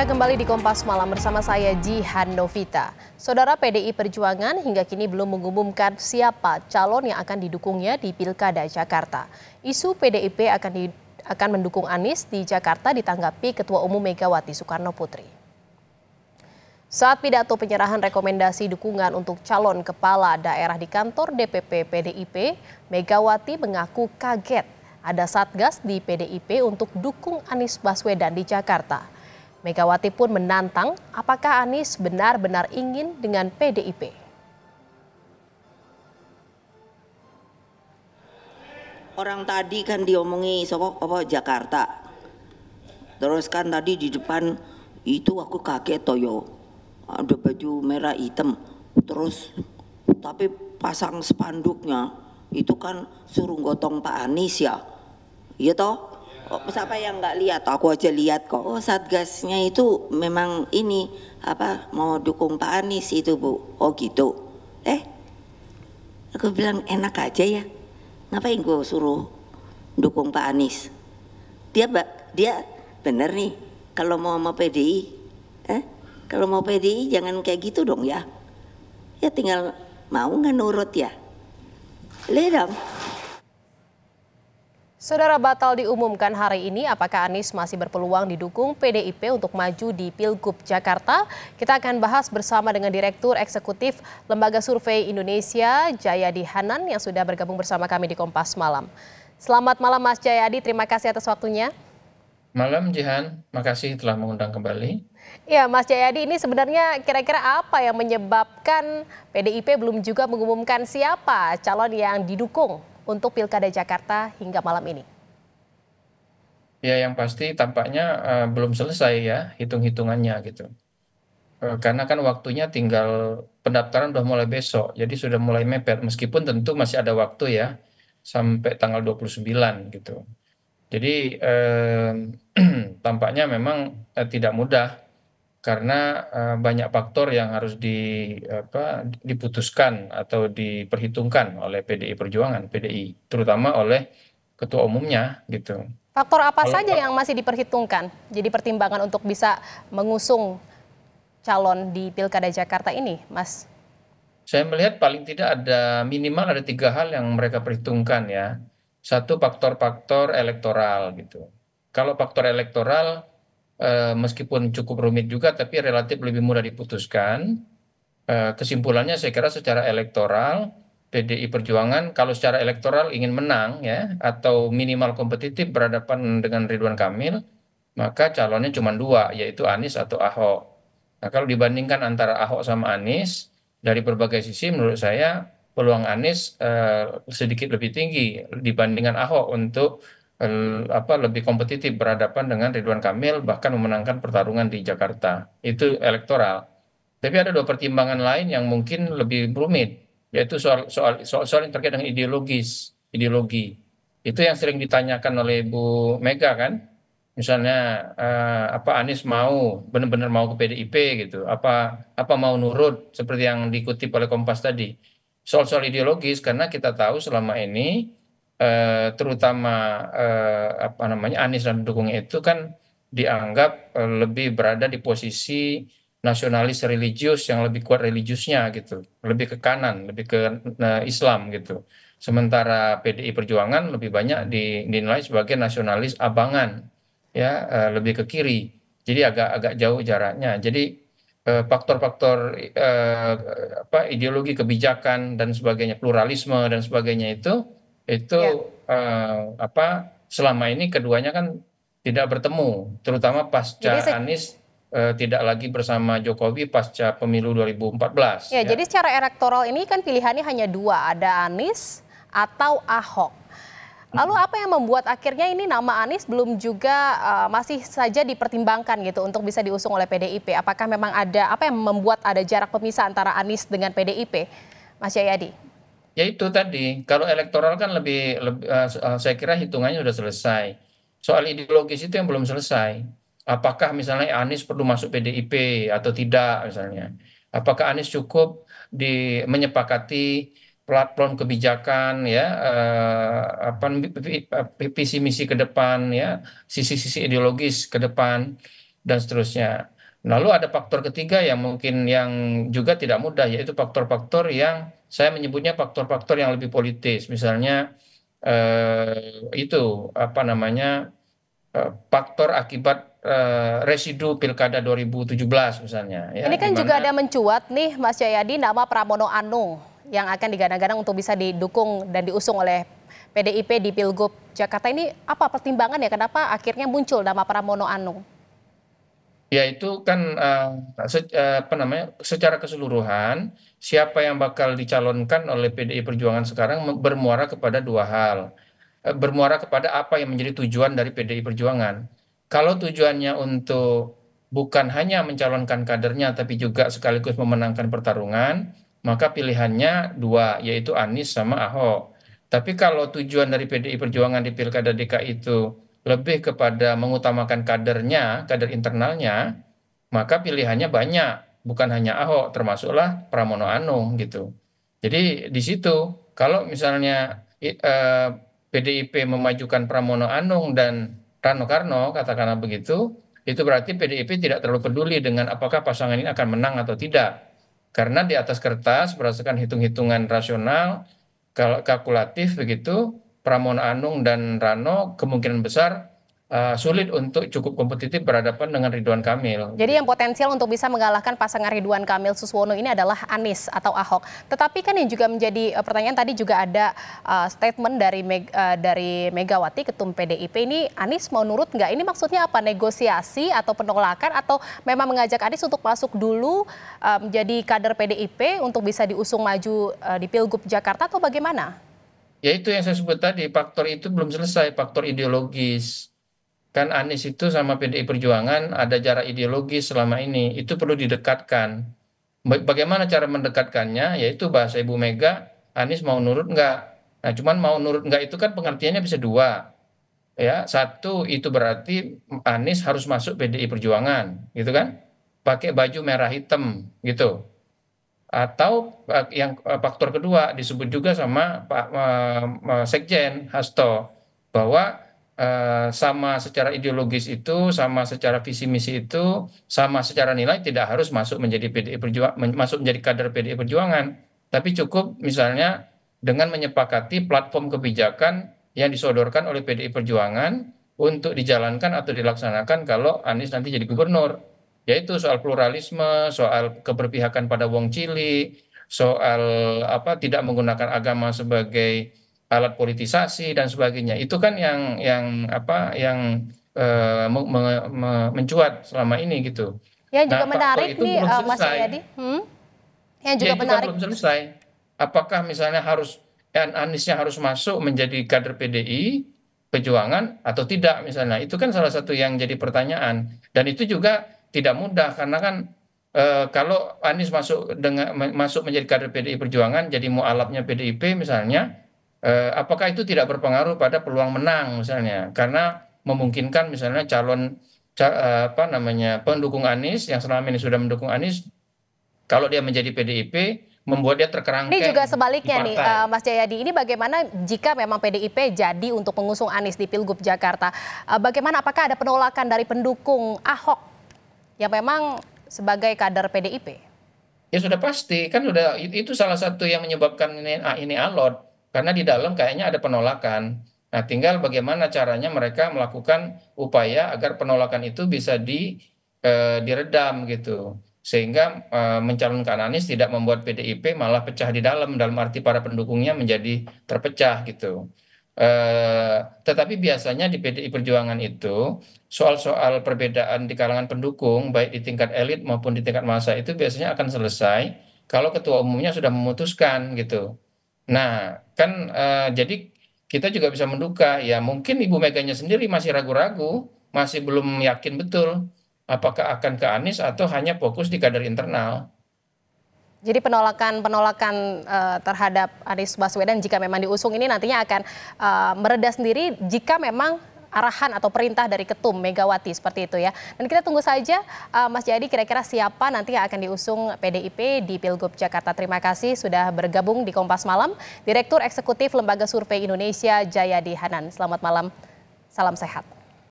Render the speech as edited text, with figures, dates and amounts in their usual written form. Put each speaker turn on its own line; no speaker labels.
Anda kembali di Kompas Malam bersama saya Jihan Novita. Saudara, PDI Perjuangan hingga kini belum mengumumkan siapa calon yang akan didukungnya di Pilkada Jakarta. Isu PDIP akan mendukung Anies di Jakarta ditanggapi Ketua Umum Megawati Soekarno Putri. Saat pidato penyerahan rekomendasi dukungan untuk calon kepala daerah di kantor DPP PDIP, Megawati mengaku kaget ada satgas di PDIP untuk dukung Anies Baswedan di Jakarta. Megawati pun menantang apakah Anies benar-benar ingin dengan PDIP.
Orang tadi kan diomongi Jakarta. Terus kan tadi di depan itu aku kaget toyo. Ada baju merah hitam. Terus tapi pasang spanduknya itu kan suruh gotong Pak Anies ya. Iya toh? Oh, siapa yang nggak lihat? Aku aja lihat kok. Oh, satgasnya itu memang ini mau dukung Pak Anies itu, Bu. Oh gitu. Aku bilang enak aja ya. Ngapain gue suruh dukung Pak Anies? Dia bener nih kalau mau PDI. Kalau mau PDI jangan kayak gitu dong ya. Ya tinggal mau nggak nurut ya. Lihat dong.
Saudara, batal diumumkan hari ini apakah Anies masih berpeluang didukung PDIP untuk maju di Pilgub Jakarta. Kita akan bahas bersama dengan Direktur Eksekutif Lembaga Survei Indonesia, Jayadi Hanan, yang sudah bergabung bersama kami di Kompas Malam. Selamat malam Mas Jayadi, terima kasih atas waktunya.
Malam Jihan, makasih telah mengundang kembali.
Ya, Mas Jayadi, ini sebenarnya kira-kira apa yang menyebabkan PDIP belum juga mengumumkan siapa calon yang didukung untuk Pilkada Jakarta hingga malam ini?
Ya, yang pasti tampaknya belum selesai ya hitung-hitungannya gitu. Karena kan waktunya tinggal pendaftaran udah mulai besok, jadi sudah mulai mepet. Meskipun tentu masih ada waktu ya sampai tanggal 29 gitu. Jadi tampaknya memang tidak mudah karena banyak faktor yang harus diputuskan atau diperhitungkan oleh PDI Perjuangan, PDI, terutama oleh ketua umumnya gitu.
Faktor apa
Kalau
saja yang masih diperhitungkan jadi pertimbangan untuk bisa mengusung calon di Pilkada Jakarta ini, Mas?
saya melihat paling tidak ada minimal ada 3 hal yang mereka perhitungkan ya. Satu, faktor-faktor elektoral gitu. Kalau faktor elektoral meskipun cukup rumit juga tapi relatif lebih mudah diputuskan. Kesimpulannya saya kira secara elektoral PDI Perjuangan kalau secara elektoral ingin menang ya atau minimal kompetitif berhadapan dengan Ridwan Kamil, maka calonnya cuma 2, yaitu Anies atau Ahok. Nah, kalau dibandingkan antara Ahok sama Anies dari berbagai sisi menurut saya peluang Anies sedikit lebih tinggi dibandingkan Ahok untuk lebih kompetitif berhadapan dengan Ridwan Kamil bahkan memenangkan pertarungan di Jakarta. Itu elektoral. Tapi ada 2 pertimbangan lain yang mungkin lebih rumit, yaitu soal yang terkait dengan ideologi. Itu yang sering ditanyakan oleh Bu Mega kan, misalnya apa Anies mau benar-benar mau ke PDIP gitu, apa mau nurut seperti yang dikutip oleh Kompas tadi. Soal-soal ideologis karena kita tahu selama ini terutama Anies dan pendukungnya itu kan dianggap lebih berada di posisi nasionalis religius yang lebih kuat religiusnya gitu, lebih ke kanan, lebih ke Islam gitu. Sementara PDI Perjuangan lebih banyak dinilai sebagai nasionalis abangan, ya lebih ke kiri. Jadi agak jauh jaraknya. Jadi faktor-faktor ideologi kebijakan dan sebagainya, pluralisme dan sebagainya itu
Ya.
selama ini keduanya kan tidak bertemu, terutama
Jadi
pasca Anies tidak lagi bersama Jokowi pasca pemilu 2014
ya,
ya.
jadi secara elektoral ini kan pilihannya hanya 2, ada Anies atau Ahok. Lalu apa yang membuat akhirnya ini nama Anies belum juga masih saja dipertimbangkan gitu untuk bisa diusung oleh PDIP? Apakah memang ada apa yang membuat ada jarak pemisah antara Anies dengan PDIP, Mas Jayadi?
Ya itu tadi, kalau elektoral kan saya kira hitungannya sudah selesai. Soal ideologis itu yang belum selesai. Apakah misalnya Anies perlu masuk PDIP atau tidak misalnya? Apakah Anies cukup menyepakati platform kebijakan ya visi misi ke depan ya, sisi-sisi ideologis ke depan. dan seterusnya. Lalu ada faktor ketiga yang mungkin yang juga tidak mudah, yaitu faktor-faktor yang saya menyebutnya faktor-faktor yang lebih politis. Misalnya itu apa namanya faktor akibat residu Pilkada 2017 misalnya, ya,
Ini
di
kan juga
mana
ada mencuat nih Mas Jayadi nama Pramono Anung yang akan digadang-gadang untuk bisa didukung dan diusung oleh PDIP di Pilgub Jakarta. Ini apa pertimbangan ya kenapa akhirnya muncul nama Pramono Anung?
ya itu kan apa namanya secara keseluruhan siapa yang bakal dicalonkan oleh PDI Perjuangan sekarang bermuara kepada dua hal. Bermuara kepada apa yang menjadi tujuan dari PDI Perjuangan. Kalau tujuannya untuk bukan hanya mencalonkan kadernya, tapi juga sekaligus memenangkan pertarungan, maka pilihannya dua, yaitu Anies sama Ahok. Tapi kalau tujuan dari PDI Perjuangan di Pilkada DKI itu lebih kepada mengutamakan kadernya, kader internalnya, maka pilihannya banyak, bukan hanya Ahok, termasuklah Pramono Anung gitu. Jadi di situ, kalau misalnya PDIP memajukan Pramono Anung dan Rano Karno, katakanlah begitu, itu berarti PDIP tidak terlalu peduli dengan apakah pasangan ini akan menang atau tidak. Karena di atas kertas, berdasarkan hitung-hitungan rasional, kalau kalkulatif begitu, Pramono Anung dan Rano kemungkinan besar sulit untuk cukup kompetitif berhadapan dengan Ridwan Kamil.
Jadi yang potensial untuk bisa mengalahkan pasangan Ridwan Kamil Suswono ini adalah Anies atau Ahok. Tetapi kan yang juga menjadi pertanyaan tadi juga ada statement dari Megawati Ketum PDIP ini Anies mau nurut nggak? Ini maksudnya apa? Negosiasi atau penolakan atau memang mengajak Anies untuk masuk dulu menjadi kader PDIP untuk bisa diusung maju di Pilgub Jakarta atau bagaimana?
Ya itu yang saya sebut tadi, faktor itu belum selesai, faktor ideologis. Kan Anies itu sama PDI Perjuangan ada jarak ideologis selama ini, itu perlu didekatkan. Bagaimana cara mendekatkannya? Yaitu bahasa Ibu Mega, Anies mau nurut nggak? Nah, cuman mau nurut nggak itu kan pengertiannya bisa dua. Ya, satu itu berarti Anies harus masuk PDI Perjuangan, gitu kan? Pakai baju merah hitam, gitu. Atau yang faktor kedua disebut juga sama Pak Sekjen Hasto bahwa sama secara ideologis itu, sama secara visi misi itu, sama secara nilai tidak harus masuk menjadi PDI Perjuangan, masuk menjadi kader PDI Perjuangan, tapi cukup misalnya dengan menyepakati platform kebijakan yang disodorkan oleh PDI Perjuangan untuk dijalankan atau dilaksanakan kalau Anies nanti jadi gubernur, yaitu soal pluralisme, soal keberpihakan pada wong cilik, soal apa tidak menggunakan agama sebagai alat politisasi dan sebagainya. Itu kan yang apa yang mencuat selama ini gitu.
Yang juga
Nah, faktor
menarik
itu
nih
belum
Mas
selesai.
Jayadi, yang
Ya
juga
itu kan
menarik.
belum selesai. Apakah misalnya harus Aniesnya harus masuk menjadi kader PDI Perjuangan atau tidak misalnya? Itu kan salah satu yang jadi pertanyaan. Dan itu juga tidak mudah karena kan kalau Anies masuk menjadi kader PDI Perjuangan jadi mualafnya PDIP misalnya, apakah itu tidak berpengaruh pada peluang menang misalnya? Karena memungkinkan misalnya apa namanya pendukung Anies yang selama ini sudah mendukung Anies, kalau dia menjadi PDIP membuat dia
Ini juga
terkerangkeng di
sebaliknya nih,
partai.
Mas Jayadi. Ini bagaimana jika memang PDIP jadi untuk mengusung Anies di Pilgub Jakarta? Bagaimana apakah ada penolakan dari pendukung Ahok yang memang sebagai kader PDIP?
Ya sudah pasti kan sudah itu salah satu yang menyebabkan ini alot karena di dalam kayaknya ada penolakan. Nah, tinggal bagaimana caranya mereka melakukan upaya agar penolakan itu bisa diredam gitu. Sehingga mencalonkan Anies tidak membuat PDIP malah pecah di dalam arti para pendukungnya menjadi terpecah gitu. Tetapi biasanya di PDI Perjuangan itu soal-soal perbedaan di kalangan pendukung, baik di tingkat elit maupun di tingkat massa itu biasanya akan selesai kalau ketua umumnya sudah memutuskan gitu. Nah, kan jadi kita juga bisa menduga, ya mungkin Ibu Meganya sendiri masih ragu-ragu, masih belum yakin betul apakah akan ke Anies atau hanya fokus di kader internal.
Jadi penolakan terhadap Anies Baswedan jika memang diusung ini nantinya akan mereda sendiri jika memang arahan atau perintah dari Ketum Megawati seperti itu ya. Dan kita tunggu saja Mas Jayadi kira-kira siapa nanti yang akan diusung PDIP di Pilgub Jakarta. Terima kasih sudah bergabung di Kompas Malam. Direktur Eksekutif Lembaga Survei Indonesia Jayadi Hanan. Selamat malam, salam sehat.